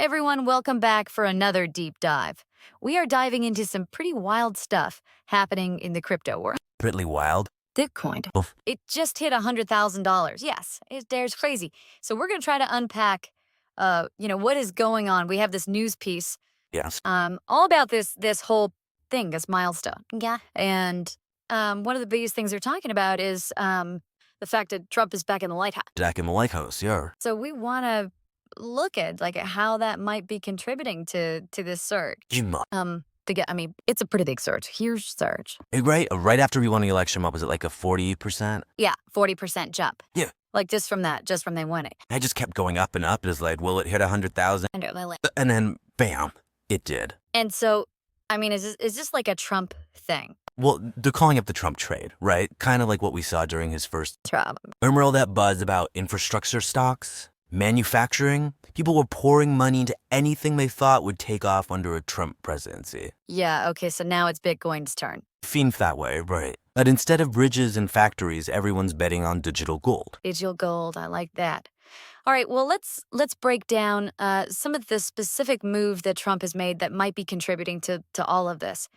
everyone, welcome back for another deep dive. We are diving into some pretty wild stuff happening in the crypto world. Pretty wild. Bitcoin. Oof. It just hit $100,000. Yes, there's crazy. So we're going to try to unpack, what is going on. We have this news piece, Yes. all about this whole thing, this milestone. Yeah. And one of the biggest things they're talking about is the fact that Trump is back in the White House. Back in the lighthouse, yeah. So we want to look at how that might be contributing to this surge. It's a pretty big surge, huge surge. Right after we won the election, what was it, like a 40%? Yeah, 40% jump. Yeah. Like just from they won it. I just kept going up and up. It was like, will it hit 100,000? And then, bam, it did. And so, is this like a Trump thing? Well, they're calling it the Trump trade, right? Kind of like what we saw during his first. Trump. Remember all that buzz about infrastructure stocks? Manufacturing? People were pouring money into anything they thought would take off under a Trump presidency. Yeah, okay, so now it's Bitcoin's turn. Seems that way, right. But instead of bridges and factories, everyone's betting on digital gold. Digital gold, I like that. All right, well, let's break down some of the specific move that Trump has made that might be contributing to all of this.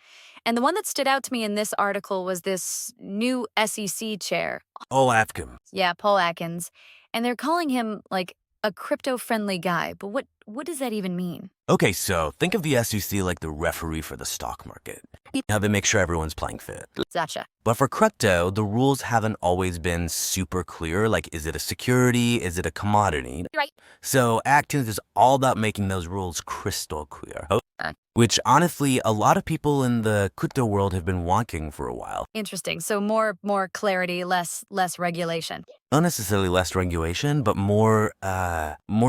And the one that stood out to me in this article was this new SEC chair. Oh, Atkins. Yeah, Paul Atkins. And they're calling him, like, a crypto-friendly guy. But what does that even mean? Okay, so think of the SEC like the referee for the stock market. How they make sure everyone's playing fit. Gotcha. But for crypto, the rules haven't always been super clear. Like, is it a security? Is it a commodity? Right. So Atkins is all about making those rules crystal clear. Which, honestly, a lot of people in the crypto world have been wanting for a while. Interesting. So more clarity, less regulation. Not necessarily less regulation, but more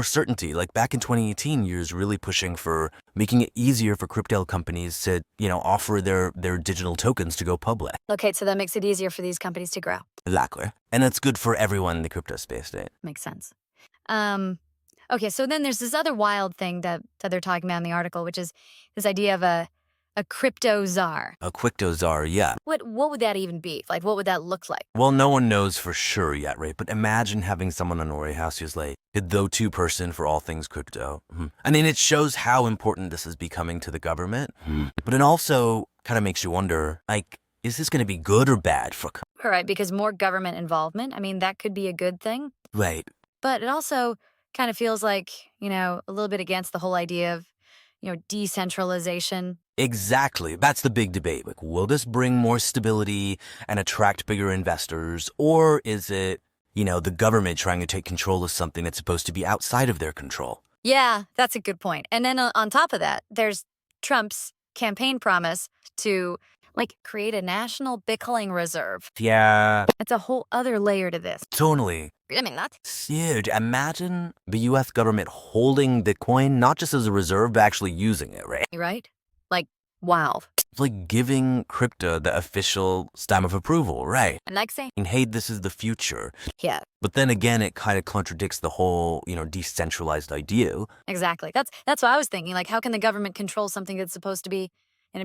certainty. Like back in 2018, you was really pushing for making it easier for crypto companies to, offer their digital tokens to go public. Okay, so that makes it easier for these companies to grow. Exactly. And that's good for everyone in the crypto space, right? Makes sense. Okay, so then there's this other wild thing that they're talking about in the article, which is this idea of a crypto czar. A crypto czar, yeah. What would that even be? Like, what would that look like? Well, no one knows for sure yet, right? But imagine having someone on the White House who's like the go-to person for all things crypto. I mean, it shows how important this is becoming to the government. But it also kind of makes you wonder, like, is this going to be good or bad for? All right, because more government involvement, that could be a good thing. Right. But it also kind of feels like, a little bit against the whole idea of, decentralization. Exactly. That's the big debate. Like, will this bring more stability and attract bigger investors? Or is it, the government trying to take control of something that's supposed to be outside of their control? Yeah, that's a good point. And then on top of that, there's Trump's campaign promise to, create a national Bitcoin reserve. Yeah. It's a whole other layer to this. Totally. That's huge. Imagine the U.S. government holding Bitcoin, not just as a reserve, but actually using it, right? Right? Wow. It's like giving crypto the official stamp of approval, right? And saying, hey, this is the future. Yeah. But then again, it kind of contradicts the whole, decentralized idea. Exactly. That's what I was thinking. How can the government control something that's supposed to be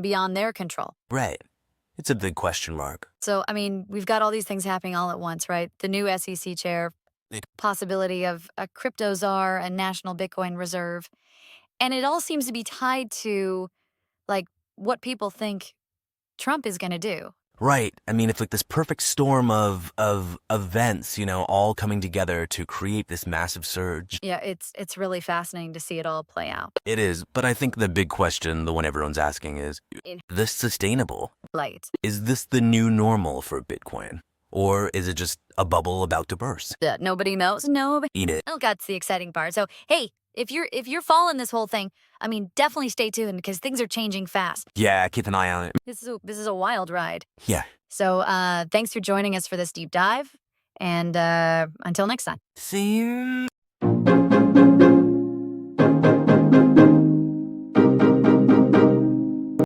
beyond their control? Right. It's a big question mark. So, we've got all these things happening all at once, right? The new SEC chair, possibility of a crypto czar, a national Bitcoin reserve. And it all seems to be tied to, what people think Trump is going to do. Right. It's like this perfect storm of events, all coming together to create this massive surge. Yeah, it's really fascinating to see it all play out. It is. But I think the big question, the one everyone's asking is this sustainable? Right. Is this the new normal for Bitcoin? Or is it just a bubble about to burst? Nobody knows. Nobody. Eat it. Oh, that's the exciting part. So, hey, if you're following this whole thing, definitely stay tuned because things are changing fast. Yeah, keep an eye on it. This is a wild ride. Yeah. So, thanks for joining us for this deep dive, and until next time. See you.